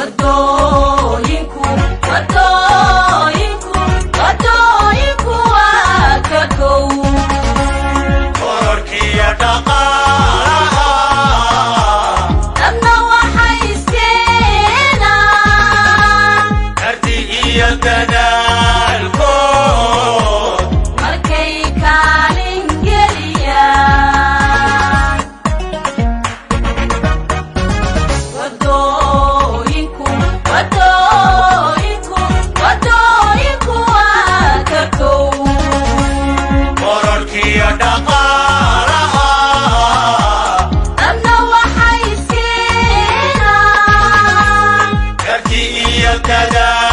wadooyinku wadooyinku wadooyinku waa ka kow kororkiya dhaqaalaha dhabna waxay iskeenaan karti iyo dadaalkood markay kaalin geliyaan wadooyinku wadooyinku wadooyinku waa ka kow kororkiya dhaqaalaha dhabna waxay iskeenaan karti iyo dadaal